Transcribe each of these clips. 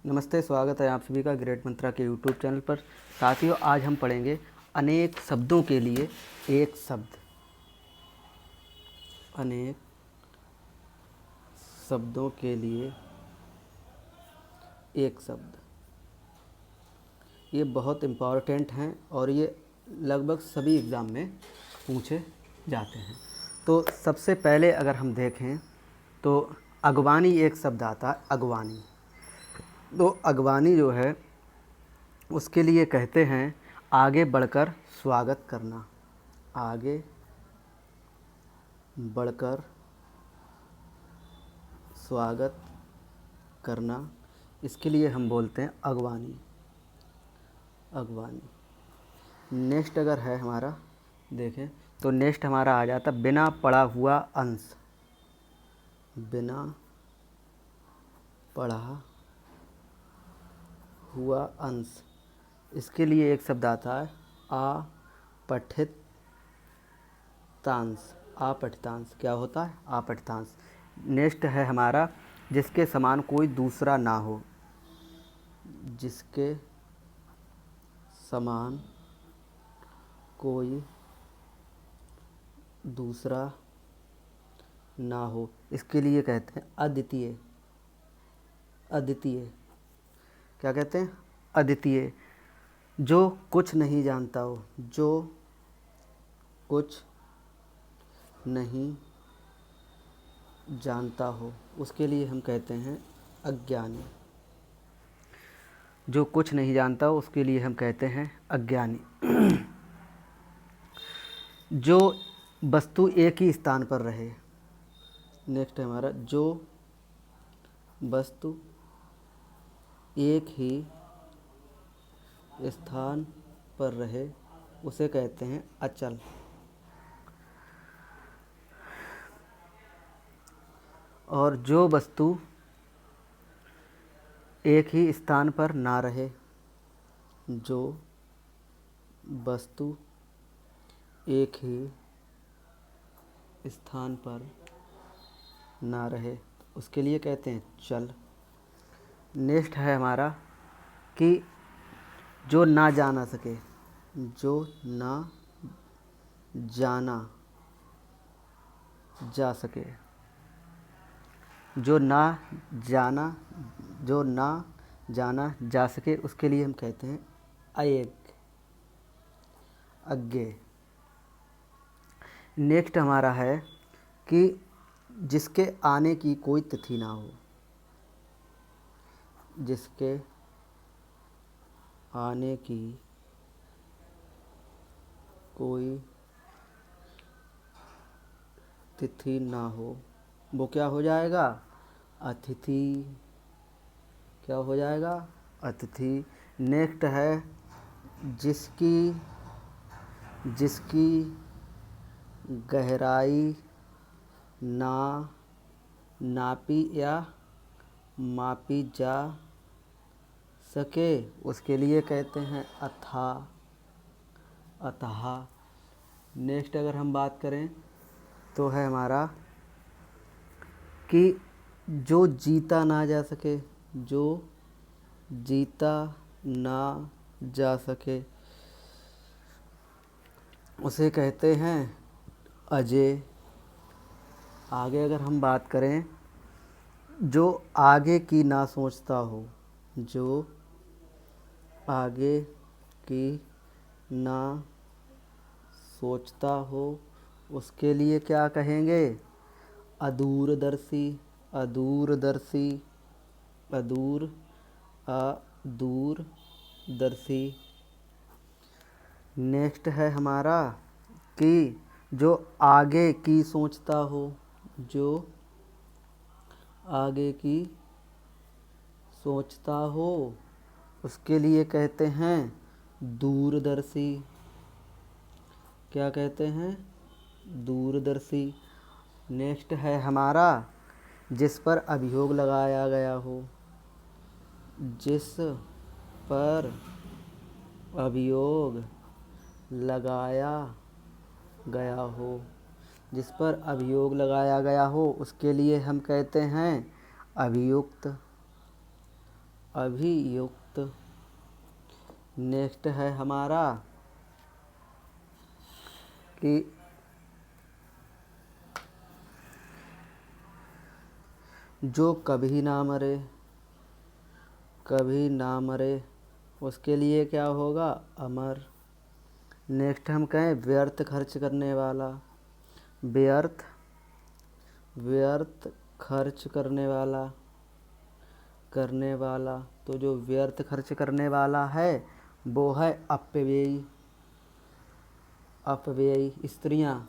नमस्ते, स्वागत है आप सभी का ग्रेट मंत्रा के यूट्यूब चैनल पर। साथियों, आज हम पढ़ेंगे अनेक शब्दों के लिए एक शब्द। अनेक शब्दों के लिए एक शब्द, ये बहुत इम्पॉर्टेंट हैं और ये लगभग सभी एग्ज़ाम में पूछे जाते हैं। तो सबसे पहले अगर हम देखें तो अगवानी एक शब्द आता है, अगवानी। तो अगवानी जो है उसके लिए कहते हैं आगे बढ़कर स्वागत करना। आगे बढ़कर स्वागत करना, इसके लिए हम बोलते हैं अगवानी। अगवानी। नेक्स्ट अगर है हमारा, देखें तो नेक्स्ट हमारा आ जाता बिना पढ़ा हुआ अंश। बिना पढ़ा हुआ अंश, इसके लिए एक शब्द आता है अपठितांश। अपठितांश क्या होता है? अपठितांश। नेक्स्ट है हमारा जिसके समान कोई दूसरा ना हो। जिसके समान कोई दूसरा ना हो, इसके लिए कहते हैं अद्वितीय। अद्वितीय क्या कहते हैं? अद्वितीय। जो कुछ नहीं जानता हो, जो कुछ नहीं जानता हो, उसके लिए हम कहते हैं अज्ञानी। जो कुछ नहीं जानता हो उसके लिए हम कहते हैं अज्ञानी। जो वस्तु एक ही स्थान पर रहे। नेक्स्ट है हमारा जो वस्तु एक ही स्थान पर रहे, उसे कहते हैं अचल। और जो वस्तु एक ही स्थान पर ना रहे, जो वस्तु एक ही स्थान पर ना रहे, उसके लिए कहते हैं चल। नेक्स्ट है हमारा कि जो ना जाना सके। जो ना जाना जा सके। जो ना जाना जो ना जाना जा सके, उसके लिए हम कहते हैं अयज्ञ। अज्ञेय। नेक्स्ट हमारा है कि जिसके आने की कोई तिथि ना हो। जिसके आने की कोई तिथि ना हो, वो क्या हो जाएगा? अतिथि। क्या हो जाएगा? अतिथि। नेक्स्ट है जिसकी जिसकी गहराई ना नापी या मापी जा सके, उसके लिए कहते हैं अथाह। अथाह। नेक्स्ट अगर हम बात करें तो है हमारा कि जो जीता ना जा सके। जो जीता ना जा सके, उसे कहते हैं अजेय। आगे अगर हम बात करें, जो आगे की ना सोचता हो। जो आगे की ना सोचता हो, उसके लिए क्या कहेंगे? अदूरदर्शी। अदूरदर्शी। अदूरदर्शी। नेक्स्ट है हमारा कि जो आगे की सोचता हो। जो आगे की सोचता हो, उसके लिए कहते हैं दूरदर्शी। क्या कहते हैं? दूरदर्शी। नेक्स्ट है हमारा जिस पर अभियोग लगाया गया हो। जिस पर अभियोग लगाया गया हो। जिस पर अभियोग लगाया गया हो, उसके लिए हम कहते हैं अभियुक्त। अभियुक्त। नेक्स्ट है हमारा कि जो कभी ना मरे, कभी ना मरे, उसके लिए क्या होगा? अमर। नेक्स्ट हम कहें व्यर्थ खर्च करने वाला। व्यर्थ, व्यर्थ खर्च करने वाला, करने वाला। तो जो व्यर्थ खर्च करने वाला है वो है अपव्ययी। अपव्ययी। स्त्रियाँ,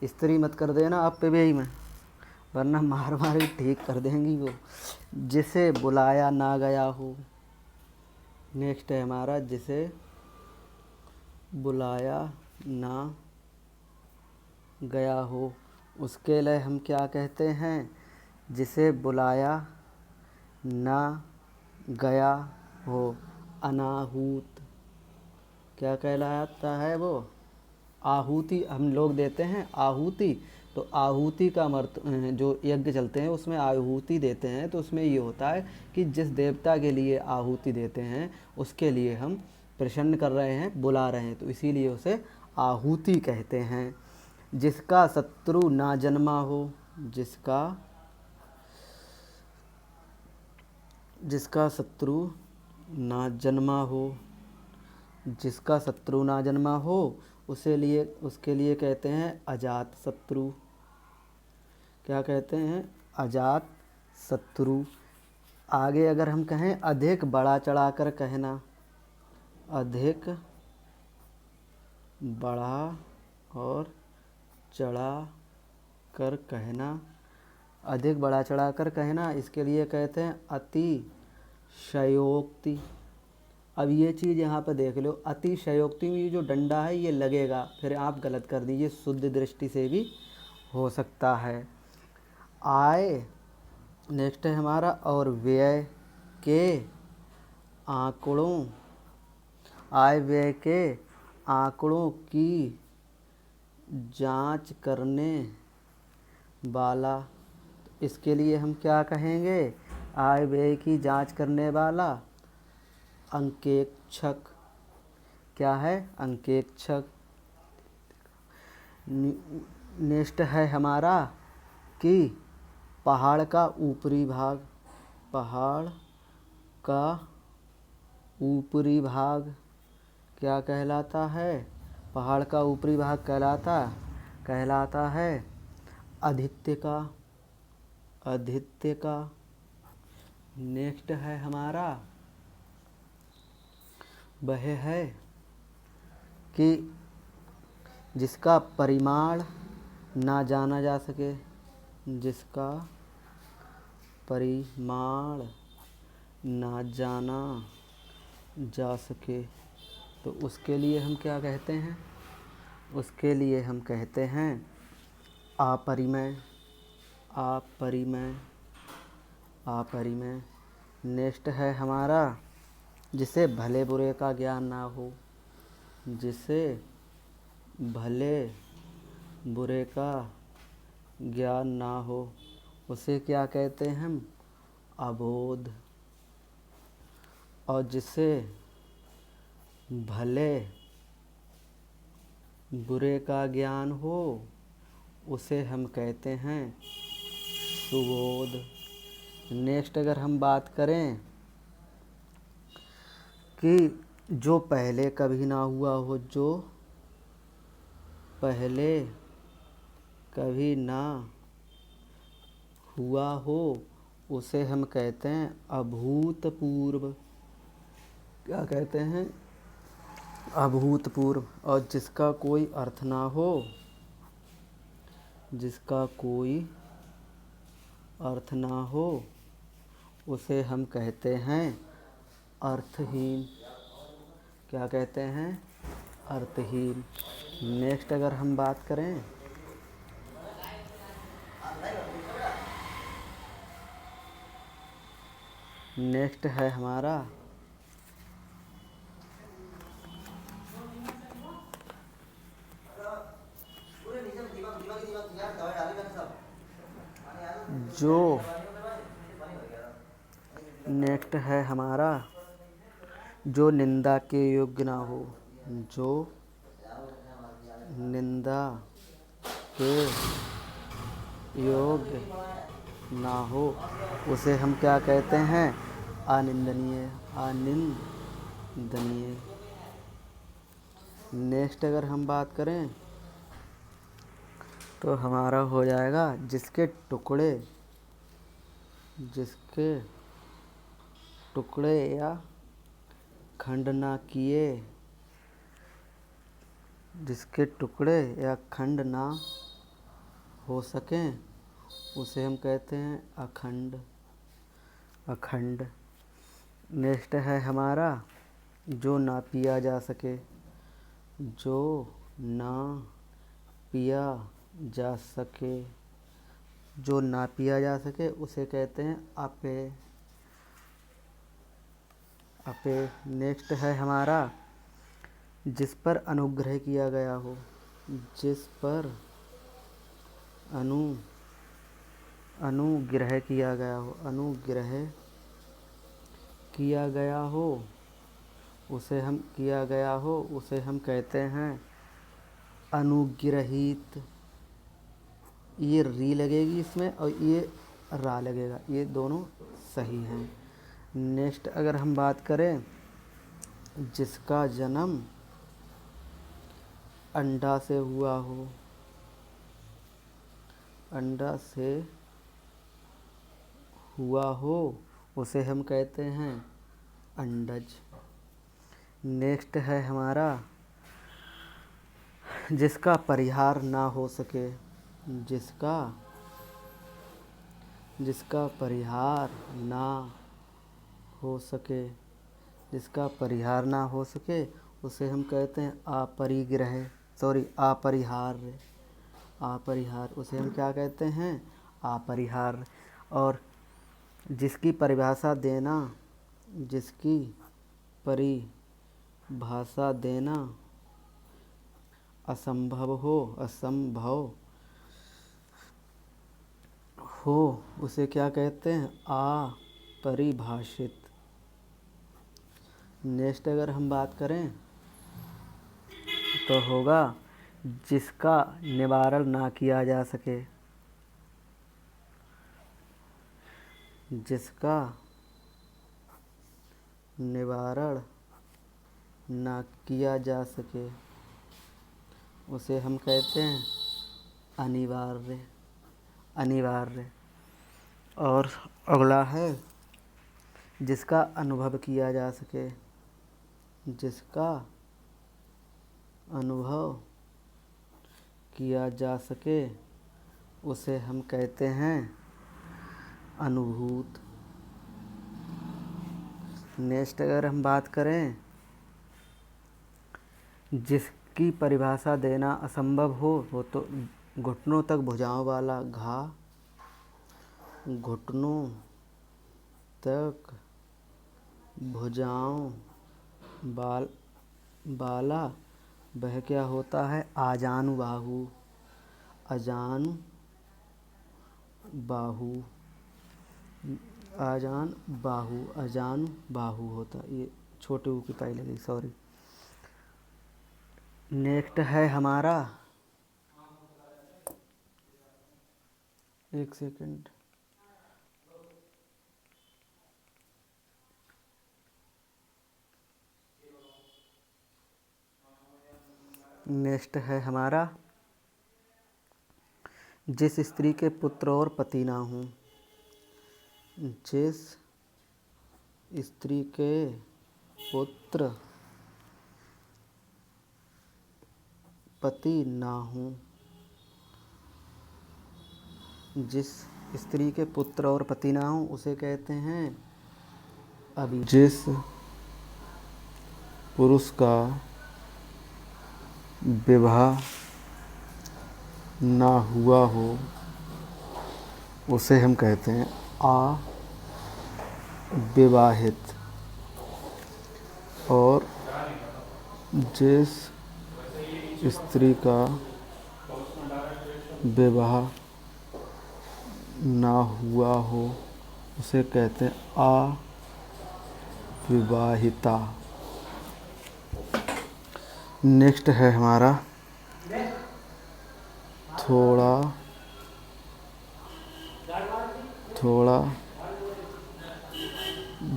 स्त्री मत कर देना अपव्ययी में, वरना मार मार के ठीक कर देंगी वो। जिसे बुलाया ना गया हो। नेक्स्ट है हमारा जिसे बुलाया ना गया हो, उसके लिए हम क्या कहते हैं? जिसे बुलाया ना गया हो, अनाहूत। क्या कहलाता है वो? आहुति हम लोग देते हैं आहुति। तो आहुति का जो यज्ञ चलते हैं उसमें आहुति देते हैं, तो उसमें ये होता है कि जिस देवता के लिए आहुति देते हैं उसके लिए हम प्रसन्न कर रहे हैं, बुला रहे हैं, तो इसीलिए उसे आहुति कहते हैं। जिसका शत्रु ना जन्मा हो। जिसका, जिसका शत्रु ना जन्मा हो, जिसका शत्रु ना जन्मा हो उसके लिए कहते हैं अजात शत्रु। क्या कहते हैं? अजात शत्रु। आगे अगर हम कहें अधिक बढ़ा चढ़ा कर कहना, अधिक बढ़ा और चढ़ा कर कहना, अधिक बढ़ा चढ़ा कर कहना, इसके लिए कहते हैं अतिशयोक्ति। अब ये चीज़ यहाँ पर देख लो, अतिशयोक्ति में ये जो डंडा है ये लगेगा, फिर आप गलत कर दीजिए, शुद्ध दृष्टि से भी हो सकता है। आय। नेक्स्ट है हमारा और व्यय के आंकड़ों, आय व्यय के आंकड़ों की जांच करने वाला। इसके लिए हम क्या कहेंगे? आय व्यय की जांच करने वाला अंकेक्षक। क्या है? अंकेक्षक। नेक्स्ट है हमारा कि पहाड़ का ऊपरी भाग, पहाड़ का ऊपरी भाग क्या कहलाता है? पहाड़ का ऊपरी भाग कहलाता है आदित्य का, आदित्य का। नेक्स्ट है हमारा वह है कि जिसका परिमाण ना जाना जा सके, जिसका परिमाण ना जाना जा सके, तो उसके लिए हम क्या कहते हैं? उसके लिए हम कहते हैं अपरिमेय, अपरिमेय, अपरिमेय। नेक्स्ट है हमारा जिसे भले बुरे का ज्ञान ना हो, जिसे भले बुरे का ज्ञान ना हो, उसे क्या कहते हैं हम? अबोध। और जिसे भले बुरे का ज्ञान हो उसे हम कहते हैं सुबोध। नेक्स्ट अगर हम बात करें कि जो पहले कभी ना हुआ हो, जो पहले कभी ना हुआ हो उसे हम कहते हैं अभूतपूर्व। क्या कहते हैं? अभूतपूर्व। और जिसका कोई अर्थ ना हो, जिसका कोई अर्थ ना हो उसे हम कहते हैं अर्थहीन। क्या कहते हैं? अर्थहीन। नेक्स्ट अगर हम बात करें नेक्स्ट है हमारा जो नेक्स्ट नेक्स्ट है हमारा जो निंदा के योग्य ना हो। जो निंदा के योग्य ना हो उसे हम क्या कहते हैं? अनिंदनीय। अनिंदनीय। नेक्स्ट अगर हम बात करें तो हमारा हो जाएगा जिसके टुकड़े या खंड ना किए, जिसके टुकड़े या खंड ना हो सकें उसे हम कहते हैं अखंड। अखंड। नेक्स्ट है हमारा जो ना पिया जा सके। जो ना पिया जा सके, जो ना पिया जा सके उसे कहते हैं अपेय। अपेय। नेक्स्ट है हमारा जिस पर अनुग्रह किया गया हो। जिस पर अनुग्रह किया गया हो। अनुग्रह किया गया हो उसे हम कहते हैं अनुग्रहीत। ये री लगेगी इसमें और ये रा लगेगा, ये दोनों सही हैं। नेक्स्ट अगर हम बात करें जिसका जन्म अंडा से हुआ हो। अंडा से हुआ हो उसे हम कहते हैं अंडज। नेक्स्ट है हमारा जिसका परिहार ना हो सके। जिसका परिहार ना हो सके, जिसका परिहार ना हो सके उसे हम कहते हैं अपरिहार्य। अपरिहार्य। उसे हम क्या कहते हैं? अपरिहार्य। और जिसकी परिभाषा देना असंभव हो उसे क्या कहते हैं? अपरिभाषित। नेक्स्ट अगर हम बात करें तो होगा जिसका निवारण ना किया जा सके। जिसका निवारण ना किया जा सके उसे हम कहते हैं अनिवार्य। अनिवार्य। और अगला है जिसका अनुभव किया जा सके। जिसका अनुभव किया जा सके उसे हम कहते हैं अनुभूत। नेक्स्ट अगर हम बात करें जिसकी परिभाषा देना असंभव हो तो घुटनों तक भुजाओं वाला घा। घुटनों तक भुजाओं वाला वह क्या होता है? आजानुबाहु। अजानुबाहु। अजानुबाहु होता है। ये छोटे ऊ की पाई लगी, सॉरी। नेक्स्ट है हमारा, एक सेकंड, नेक्स्ट है हमारा जिस स्त्री के पुत्र और पति ना हों। जिस स्त्री के पुत्र पति ना हों। जिस स्त्री के पुत्र और पति ना हों उसे कहते हैं अभी। जिस पुरुष का विवाह ना हुआ हो उसे हम कहते हैं अविवाहित। और जिस स्त्री का विवाह ना हुआ हो उसे कहते हैं विवाहिता। नेक्स्ट है हमारा थोड़ा थोड़ा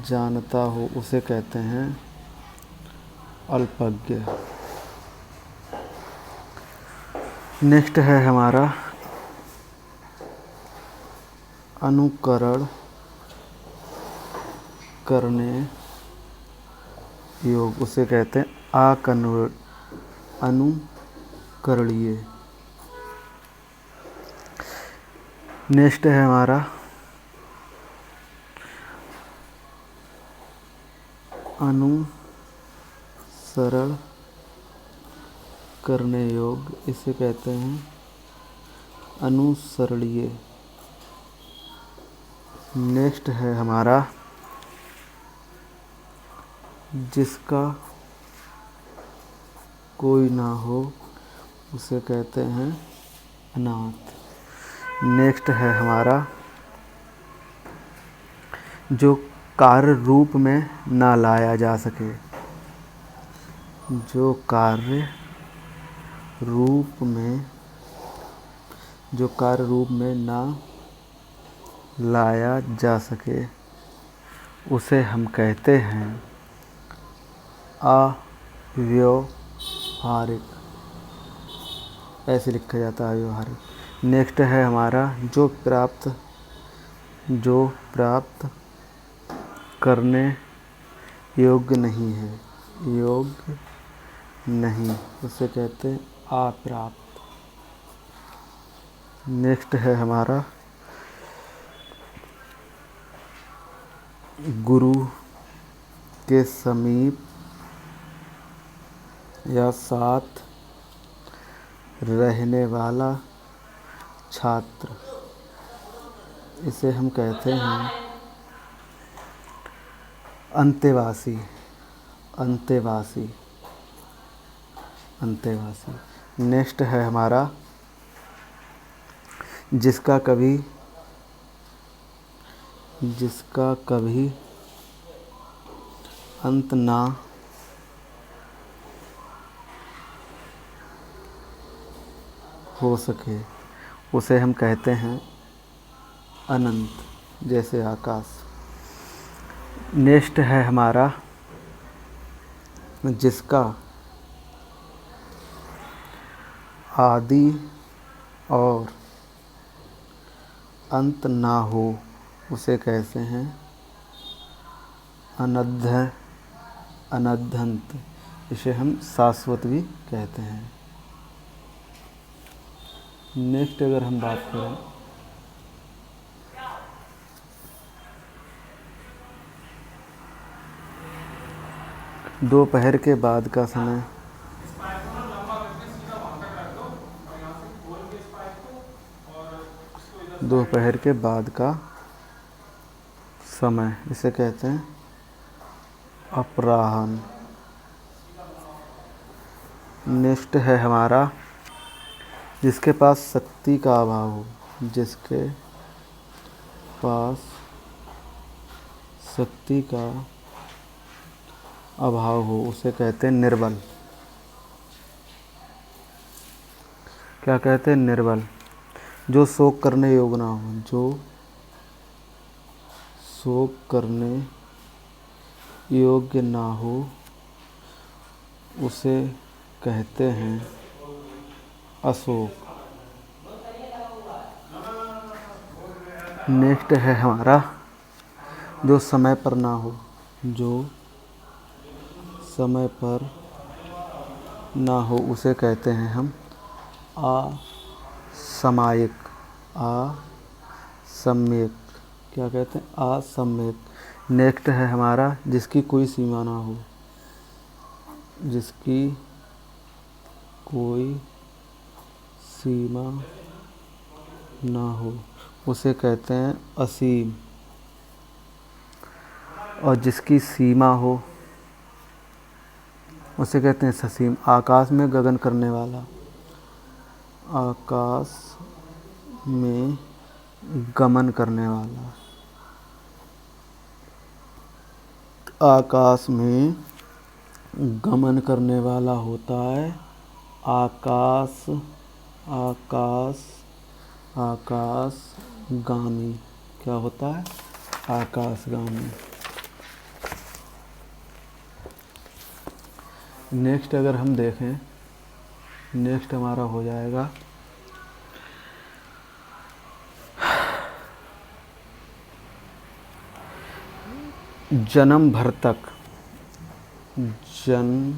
जानता हो उसे कहते हैं अल्पज्ञ। नेक्स्ट है हमारा अनुकरण करने योग, उसे कहते हैं अनुकरणीय। नेक्स्ट है हमारा अनुसरण करने योग्य, इसे कहते हैं अनुसरणीय। नेक्स्ट है हमारा जिसका कोई ना हो उसे कहते हैं अनाथ। नेक्स्ट है हमारा जो कार्य रूप में ना लाया जा सके, जो कार्य रूप में ना लाया जा सके उसे हम कहते हैं अव्यवहारिक। ऐसे लिखा जाता है अव्यवहारिक। नेक्स्ट है हमारा जो प्राप्त करने योग्य नहीं है, योग्य नहीं, उसे कहते हैं अप्राप्त। नेक्स्ट है हमारा गुरु के समीप या साथ रहने वाला छात्र, इसे हम कहते हैं अंतेवासी। नेक्स्ट है हमारा जिसका कभी अंत ना हो सके उसे हम कहते हैं अनंत, जैसे आकाश। नेक्स्ट है हमारा जिसका आदि और अंत ना हो उसे कहते हैं अनद्धंत, इसे हम शाश्वत भी कहते हैं। नेक्स्ट अगर हम बात करें दोपहर के बाद का समय, दोपहर के बाद का समय, इसे कहते हैं अपराह्न। नेक्स्ट है हमारा जिसके पास शक्ति का अभाव हो, जिसके पास शक्ति का अभाव हो उसे कहते हैं निर्बल। क्या कहते हैं? निर्बल। जो शोक करने योग्य ना हो, जो शोक करने योग्य ना हो उसे कहते हैं अशोक। नेक्स्ट है हमारा जो समय पर ना हो, जो समय पर ना हो उसे कहते हैं हम असमायिक। असम्यक। क्या कहते हैं? असम्यक। नेक्स्ट है हमारा जिसकी कोई सीमा ना हो, जिसकी कोई सीमा ना हो उसे कहते हैं असीम। और जिसकी सीमा हो उसे कहते हैं ससीम। आकाश में गगन करने वाला, आकाश में गमन करने वाला। आकाश में गमन करने वाला होता है। आकाश आकाश आकाशगामी। क्या होता है? आकाशगामी। नेक्स्ट अगर हम देखें, नेक्स्ट हमारा हो जाएगा जन्म भर तक। जन्म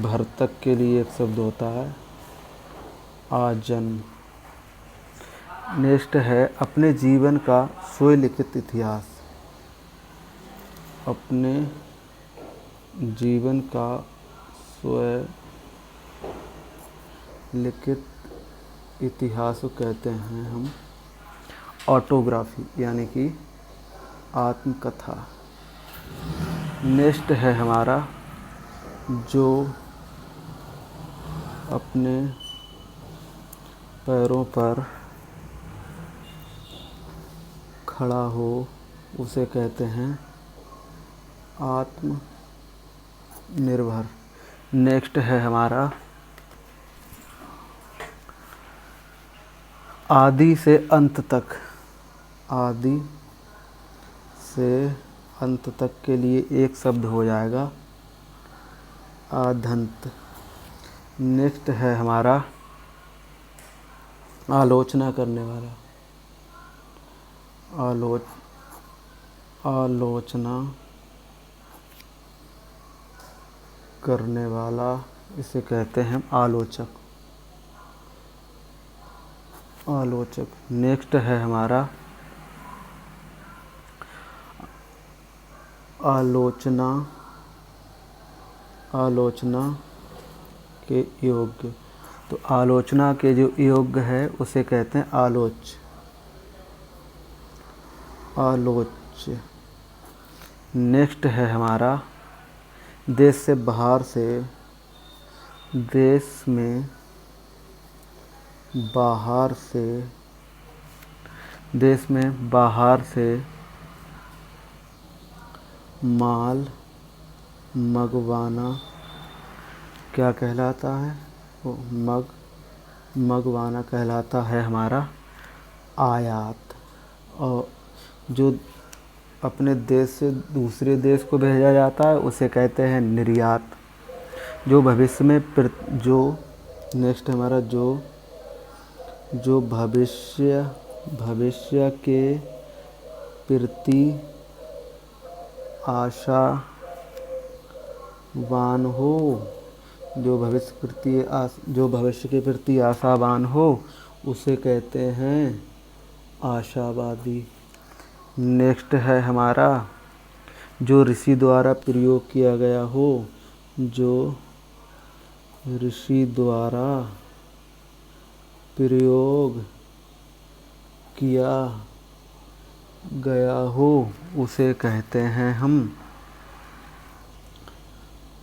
भर तक के लिए एक शब्द होता है आजन्म। नेक्स्ट है अपने जीवन का स्वलिखित इतिहास। अपने जीवन का स्वलिखित इतिहास को कहते हैं हम ऑटोग्राफी, यानी कि आत्मकथा। नेक्स्ट है हमारा जो अपने पैरों पर खड़ा हो उसे कहते हैं आत्मनिर्भर। नेक्स्ट है हमारा आदि से अंत तक। आदि से अंत तक के लिए एक शब्द हो जाएगा आद्यंत। नेक्स्ट है हमारा आलोचना करने वाला। आलोचना करने वाला, इसे कहते हैं आलोचक। आलोचक। नेक्स्ट है हमारा आलोचना के योग्य। तो आलोचना के जो योग्य है उसे कहते हैं आलोच्य। नेक्स्ट है हमारा देश से बाहर से। देश में बाहर से। देश में बाहर से माल मंगवाना क्या कहलाता है? वो मंगवाना कहलाता है हमारा आयात। और जो अपने देश से दूसरे देश को भेजा जाता है उसे कहते हैं निर्यात। जो भविष्य में नेक्स्ट हमारा जो भविष्य के प्रति आशावान हो। जो भविष्य के प्रति आशावान हो उसे कहते हैं आशावादी। नेक्स्ट है हमारा जो ऋषि द्वारा प्रयोग किया गया हो। जो ऋषि द्वारा प्रयोग किया गया हो उसे कहते हैं हम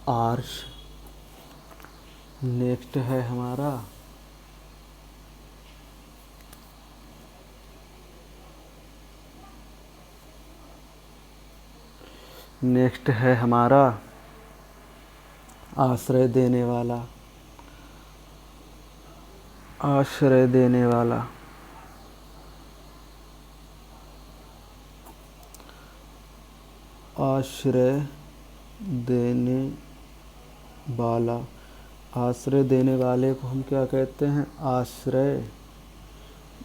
आर्ष। नेक्स्ट है हमारा आश्रय देने वाला। आश्रय देने वाला। आश्रय देने वाला। आश्रय देने वाले को हम क्या कहते हैं? आश्रय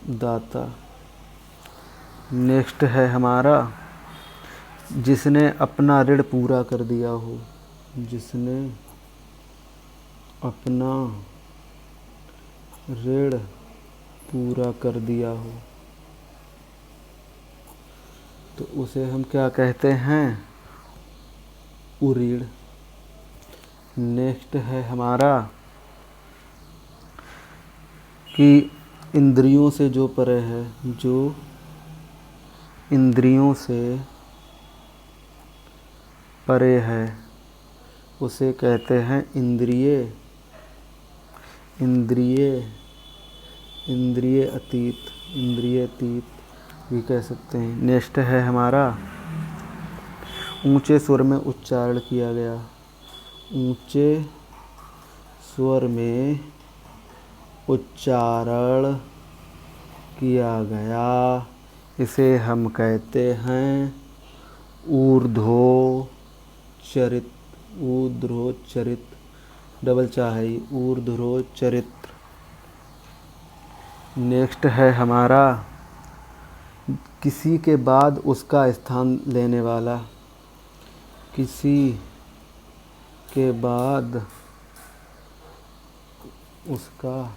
दाता। नेक्स्ट है हमारा जिसने अपना ऋण पूरा कर दिया हो। जिसने अपना ऋण पूरा कर दिया हो तो उसे हम क्या कहते हैं? उरीण। नेक्स्ट है हमारा कि इंद्रियों से जो परे है। जो इंद्रियों से परे है उसे कहते हैं इंद्रिय अतीत भी कह सकते हैं। नेक्स्ट है हमारा ऊंचे स्वर में उच्चारण किया गया, ऊंचे स्वर में उच्चारण किया गया, इसे हम कहते हैं ऊर्ध्वोच्चरित। ऊर्ध्वोच्चरित, डबल चाहे, ऊर्ध्वोच्चरित। नेक्स्ट है हमारा किसी के बाद उसका स्थान लेने वाला, किसी के बाद उसका